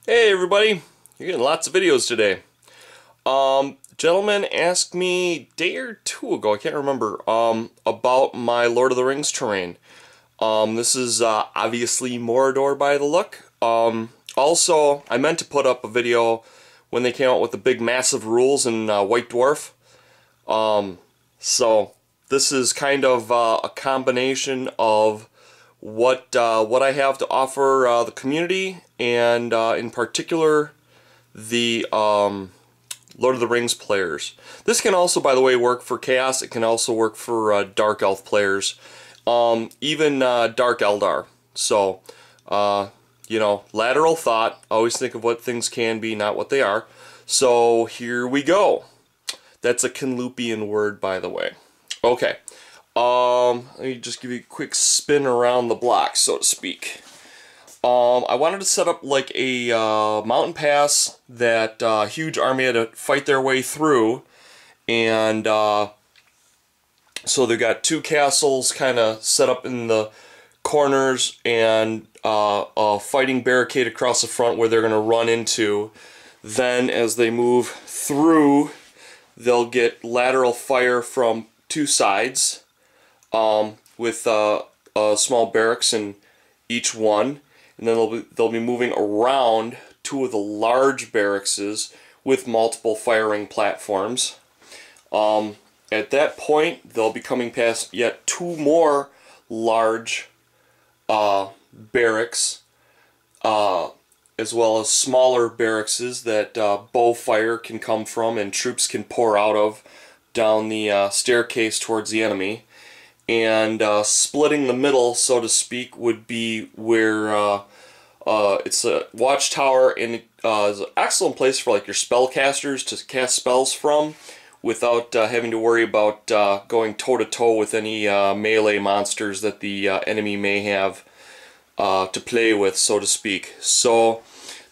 Hey everybody, you're getting lots of videos today. Gentleman asked me a day or two ago, I can't remember, about my Lord of the Rings terrain. This is obviously Mordor by the look. Also, I meant to put up a video when they came out with the big massive rules in White Dwarf. So this is kind of a combination of what I have to offer the community, and in particular the Lord of the Rings players. This can also, by the way, work for Chaos. It can also work for Dark Elf players, even Dark Eldar. So, you know, lateral thought. Always think of what things can be, not what they are. So here we go. That's a Canlupian word, by the way. Okay. Let me just give you a quick spin around the block, so to speak. I wanted to set up like a mountain pass that a huge army had to fight their way through, and so they've got two castles kind of set up in the corners, and a fighting barricade across the front where they're going to run into. Then as they move through, they'll get lateral fire from two sides, with small barracks in each one, and then they'll be moving around two of the large barracks with multiple firing platforms. At that point, they'll be coming past yet two more large barracks, as well as smaller barracks that bow fire can come from and troops can pour out of down the staircase towards the enemy. And splitting the middle, so to speak, would be where it's a watchtower, and it is an excellent place for like your spellcasters to cast spells from without having to worry about going toe-to-toe with any melee monsters that the enemy may have to play with, so to speak. So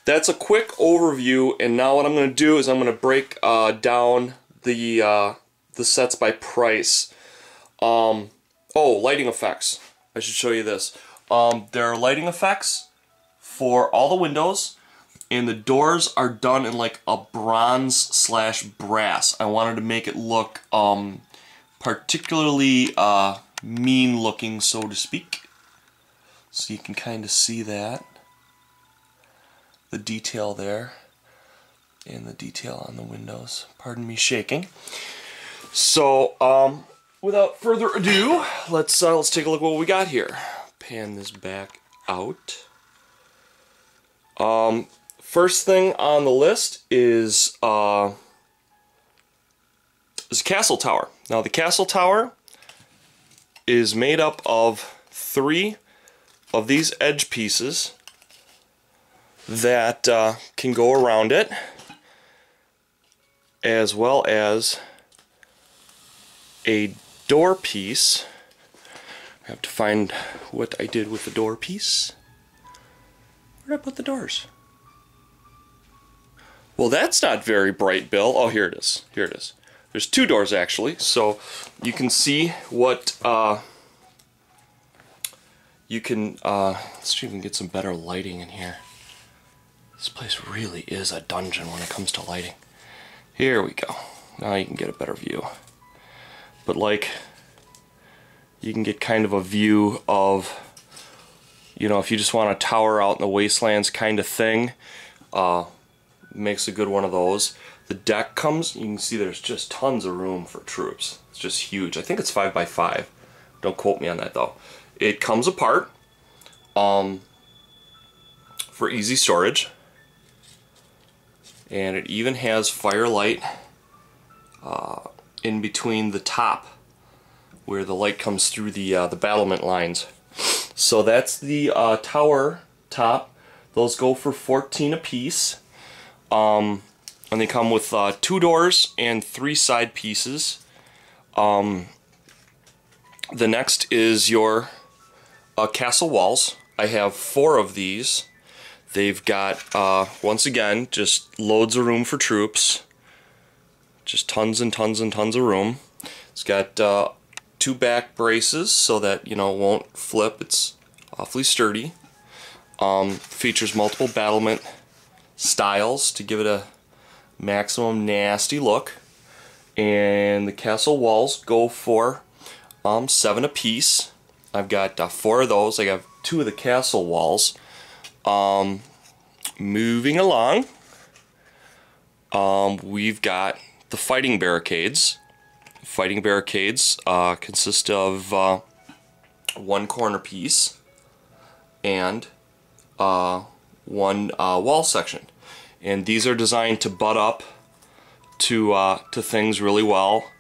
that's a quick overview, and now what I'm going to do is I'm going to break down the sets by price. Oh, lighting effects. I should show you this. There are lighting effects for all the windows, and the doors are done in like a bronze/brass. I wanted to make it look particularly mean looking, so to speak. So you can kind of see that. The detail there, and the detail on the windows. Pardon me shaking. So, without further ado, let's take a look at what we got here. Pan this back out. First thing on the list is a castle tower. Now the castle tower is made up of 3 of these edge pieces that can go around it, as well as a door piece. I have to find what I did with the door piece. Where did I put the doors? Well, that's not very bright, Bill. Oh, here it is. Here it is. There's 2 doors actually, so you can see what you can. Let's see if we can get some better lighting in here. This place really is a dungeon when it comes to lighting. Here we go. Now you can get a better view. But like, you can get kind of a view of, you know, if you just want a tower out in the wastelands kind of thing, makes a good one of those. The deck comes, you can see there's just tons of room for troops. It's just huge. I think it's 5 by 5. Don't quote me on that though. It comes apart for easy storage, and it even has firelight in between the top where the light comes through the battlement lines. So that's the tower top. Those go for 14 apiece, and they come with 2 doors and 3 side pieces. The next is your castle walls. I have 4 of these. They've got, once again, just loads of room for troops. Just tons and tons and tons of room. It's got 2 back braces so that, you know, it won't flip. It's awfully sturdy. Features multiple battlement styles to give it a maximum nasty look. And the castle walls go for 7 apiece. I've got 4 of those. I got 2 of the castle walls. Moving along, we've got the fighting barricades. Fighting barricades consist of 1 corner piece and 1 wall section, and these are designed to butt up to things really well.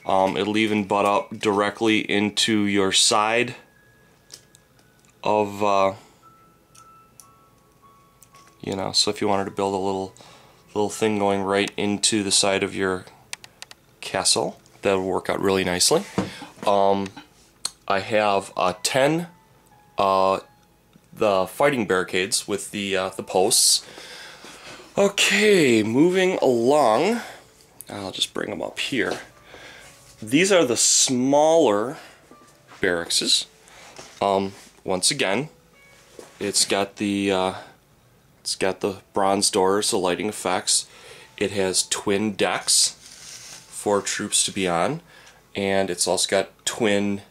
It'll even butt up directly into your side of you know, so if you wanted to build a little thing going right into the side of your castle, that would work out really nicely. I have 10 the fighting barricades with the posts. Okay, moving along, I'll just bring them up here. These are the smaller barracks. Once again, it's got the bronze doors, the lighting effects. It has twin decks for troops to be on, and it's also got twin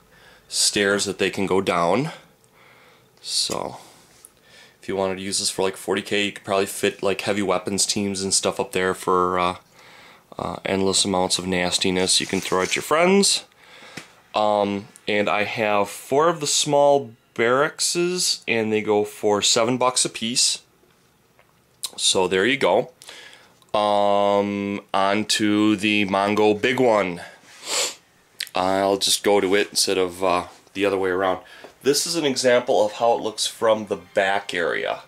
stairs that they can go down. So if you wanted to use this for like 40K, you could probably fit like heavy weapons teams and stuff up there for endless amounts of nastiness you can throw at your friends. And I have 4 of the small barracks, and they go for $7 a piece. So there you go. On to the Mongo big one. I'll just go to it instead of the other way around. This is an example of how it looks from the back area.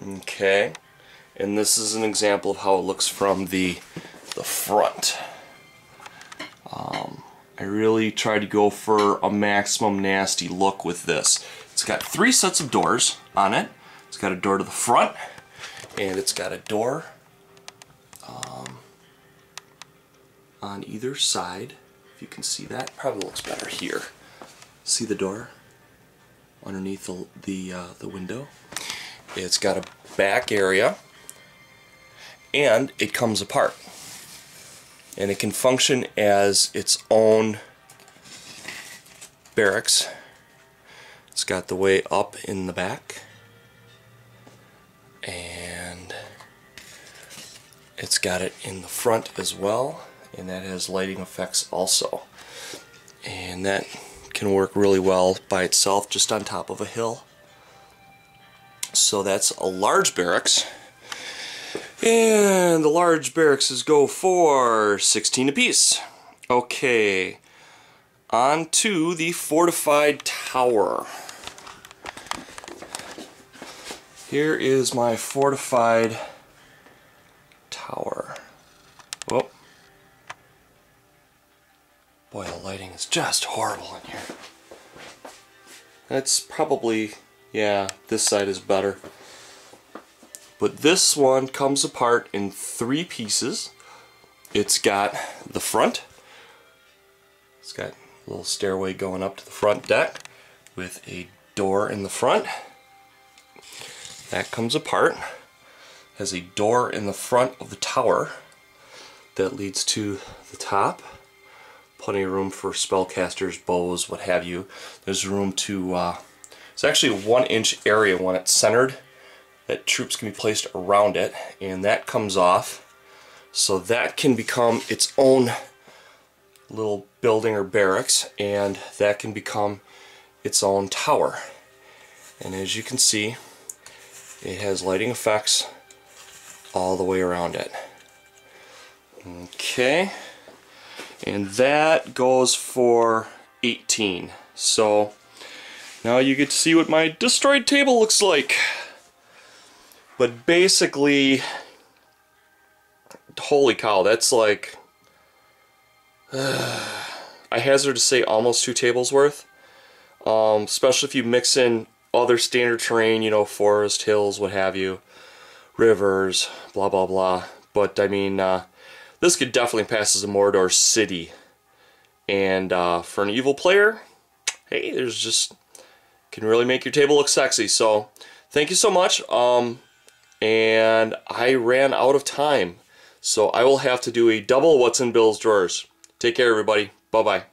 Okay, and this is an example of how it looks from the front. I really tried to go for a maximum nasty look with this. It's got 3 sets of doors on it. It's got a door to the front, and it's got a door on either side. If you can see that, probably looks better here. See the door underneath the window? It's got a back area, and it comes apart, and it can function as its own barracks. It's got the way up in the back, and it's got it in the front as well, and that has lighting effects also, and that can work really well by itself just on top of a hill. So that's a large barracks, and the large barracks go for 16 apiece. Okay, on to the fortified tower. Here is my fortified tower. Whoa. Boy, the lighting is just horrible in here. That's probably, yeah, this side is better. But this one comes apart in 3 pieces. It's got the front. It's got a little stairway going up to the front deck with a door in the front. That comes apart. Has a door in the front of the tower that leads to the top. Plenty of room for spellcasters, bows, what have you. There's room to, it's actually a 1-inch area when it's centered that troops can be placed around it, and that comes off. So that can become its own little building or barracks, and that can become its own tower. And as you can see, it has lighting effects all the way around it. Okay. And that goes for 18. So now you get to see what my destroyed table looks like. But basically, holy cow, that's like, I hazard to say almost 2 tables worth. Especially if you mix in other standard terrain, you know, forest, hills, what have you, rivers, blah blah blah. But I mean, this could definitely pass as a Mordor city, and for an evil player, hey, there's just, can really make your table look sexy. So thank you so much. and I ran out of time. So I will have to do a double What's in Bill's Drawers. Take care, everybody. Bye-bye.